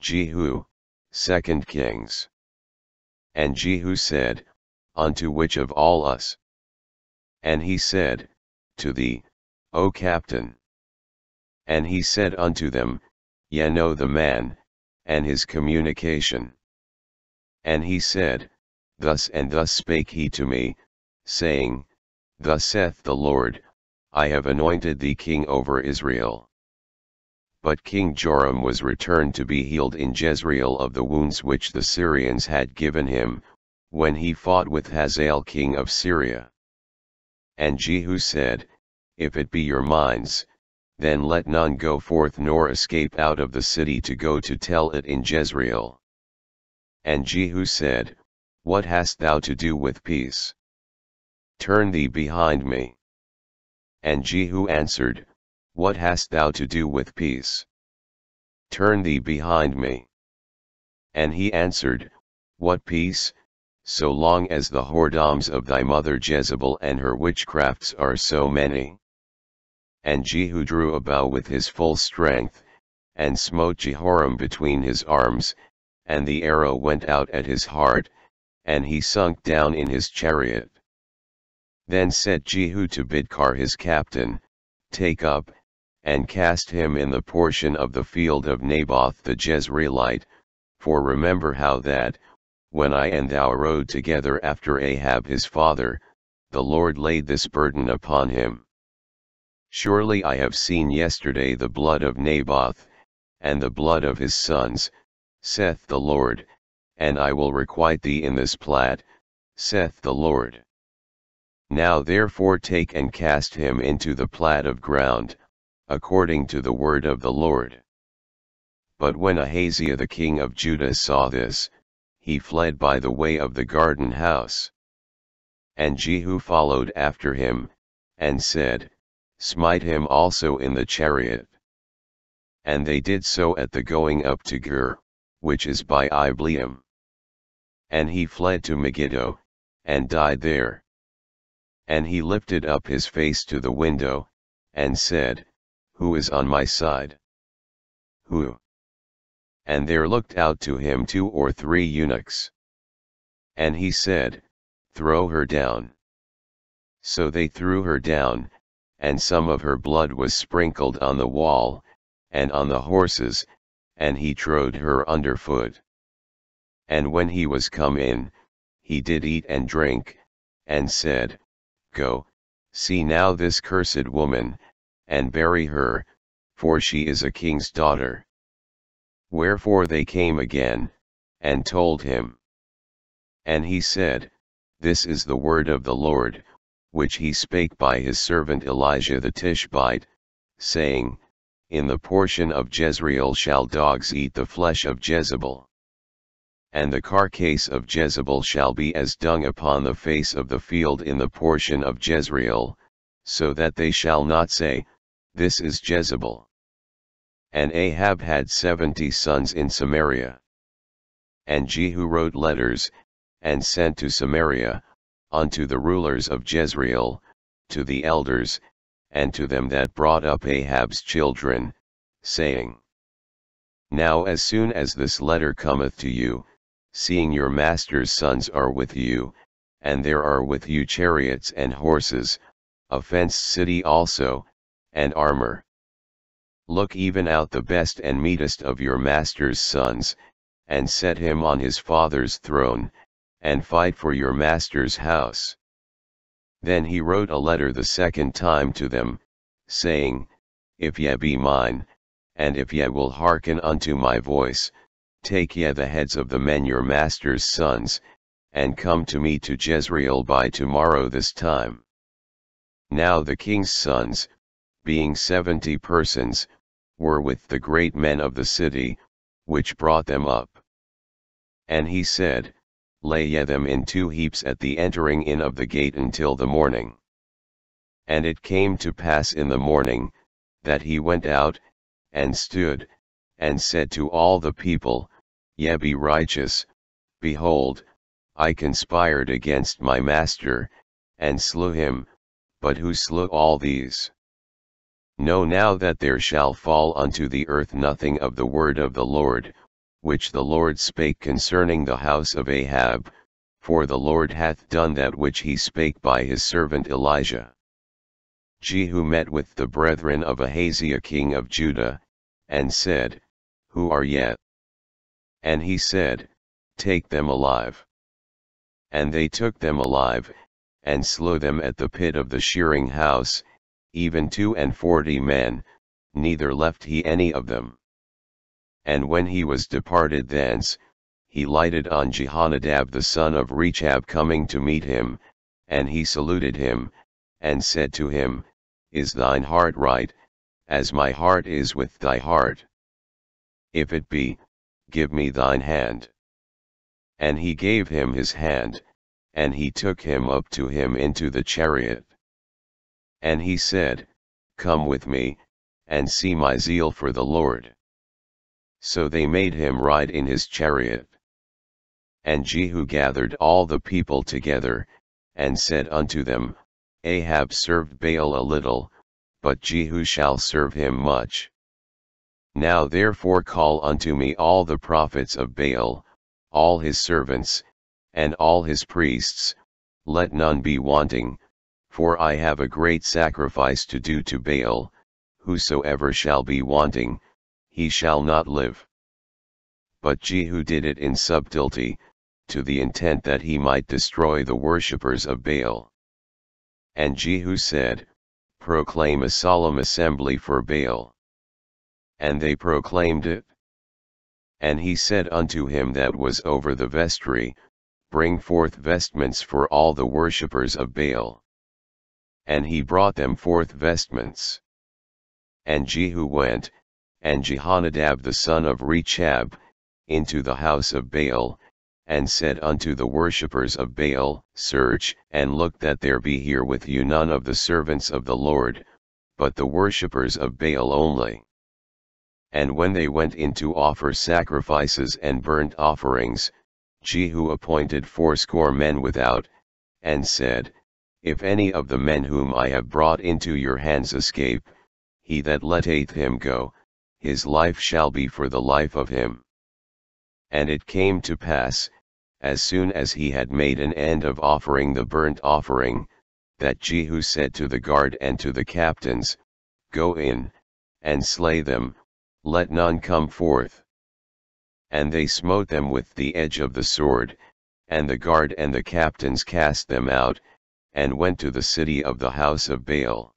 Jehu, 2 Kings. And Jehu said, Unto which of all us? And he said, To thee, O captain. And he said unto them, Ye know the man, and his communication. And he said, Thus and thus spake he to me, saying, Thus saith the Lord, I have anointed thee king over Israel. But King Joram was returned to be healed in Jezreel of the wounds which the Syrians had given him, when he fought with Hazael king of Syria. And Jehu said, If it be your minds, then let none go forth nor escape out of the city to go to tell it in Jezreel. And Jehu said, What hast thou to do with peace? Turn thee behind me. And Jehu answered, What hast thou to do with peace? Turn thee behind me. And he answered, What peace, so long as the whoredoms of thy mother Jezebel and her witchcrafts are so many? And Jehu drew a bow with his full strength, and smote Jehoram between his arms, and the arrow went out at his heart, and he sunk down in his chariot. Then said Jehu to Bidkar his captain, Take up, and cast him in the portion of the field of Naboth the Jezreelite, for remember how that, when I and thou rode together after Ahab his father, the Lord laid this burden upon him. Surely I have seen yesterday the blood of Naboth, and the blood of his sons, saith the Lord, and I will requite thee in this plat, saith the Lord. Now therefore take and cast him into the plat of ground, according to the word of the Lord. But when Ahaziah the king of Judah saw this, he fled by the way of the garden house. And Jehu followed after him, and said, Smite him also in the chariot. And they did so at the going up to Gur, which is by Ibleam. And he fled to Megiddo, and died there. And he lifted up his face to the window, and said, Who is on my side? Who? And there looked out to him 2 or 3 eunuchs. And he said, Throw her down. So they threw her down, and some of her blood was sprinkled on the wall, and on the horses, and he trode her under foot. And when he was come in, he did eat and drink, and said, Go, see now this cursed woman, and bury her, for she is a king's daughter. Wherefore they came again, and told him. And he said, This is the word of the Lord, which he spake by his servant Elijah the Tishbite, saying, In the portion of Jezreel shall dogs eat the flesh of Jezebel. And the carcase of Jezebel shall be as dung upon the face of the field in the portion of Jezreel, so that they shall not say, This is Jezebel. And Ahab had 70 sons in Samaria. And Jehu wrote letters, and sent to Samaria, unto the rulers of Jezreel, to the elders, and to them that brought up Ahab's children, saying, Now as soon as this letter cometh to you, seeing your master's sons are with you, and there are with you chariots and horses, a fenced city also, and armor. Look even out the best and meetest of your master's sons, and set him on his father's throne, and fight for your master's house. Then he wrote a letter the second time to them, saying, If ye be mine, and if ye will hearken unto my voice, take ye the heads of the men your master's sons, and come to me to Jezreel by tomorrow this time. Now the king's sons, being 70 persons, were with the great men of the city, which brought them up. And he said, Lay ye them in 2 heaps at the entering in of the gate until the morning. And it came to pass in the morning, that he went out, and stood, and said to all the people, Ye be righteous, behold, I conspired against my master, and slew him, but who slew all these? Know now that there shall fall unto the earth nothing of the word of the Lord, which the Lord spake concerning the house of Ahab, for the Lord hath done that which he spake by his servant Elijah. Jehu met with the brethren of Ahaziah king of Judah, and said, Who are ye? And he said, Take them alive. And they took them alive, and slew them at the pit of the shearing house, even 42 men, neither left he any of them. And when he was departed thence, he lighted on Jehonadab the son of Rechab coming to meet him, and he saluted him, and said to him, Is thine heart right, as my heart is with thy heart? If it be, give me thine hand. And he gave him his hand, and he took him up to him into the chariot. And he said, Come with me, and see my zeal for the Lord. So they made him ride in his chariot. And Jehu gathered all the people together, and said unto them, Ahab served Baal a little, but Jehu shall serve him much. Now therefore call unto me all the prophets of Baal, all his servants, and all his priests, let none be wanting, for I have a great sacrifice to do to Baal. Whosoever shall be wanting, he shall not live. But Jehu did it in subtlety, to the intent that he might destroy the worshippers of Baal. And Jehu said, Proclaim a solemn assembly for Baal. And they proclaimed it. And he said unto him that was over the vestry, Bring forth vestments for all the worshippers of Baal. And he brought them forth vestments. And Jehu went, and Jehonadab the son of Rechab, into the house of Baal, and said unto the worshippers of Baal, Search and look that there be here with you none of the servants of the Lord, but the worshippers of Baal only. And when they went in to offer sacrifices and burnt offerings, Jehu appointed 80 men without, and said, If any of the men whom I have brought into your hands escape, he that letteth him go, his life shall be for the life of him. And it came to pass, as soon as he had made an end of offering the burnt offering, that Jehu said to the guard and to the captains, Go in, and slay them, let none come forth. And they smote them with the edge of the sword, and the guard and the captains cast them out, and went to the city of the house of Baal.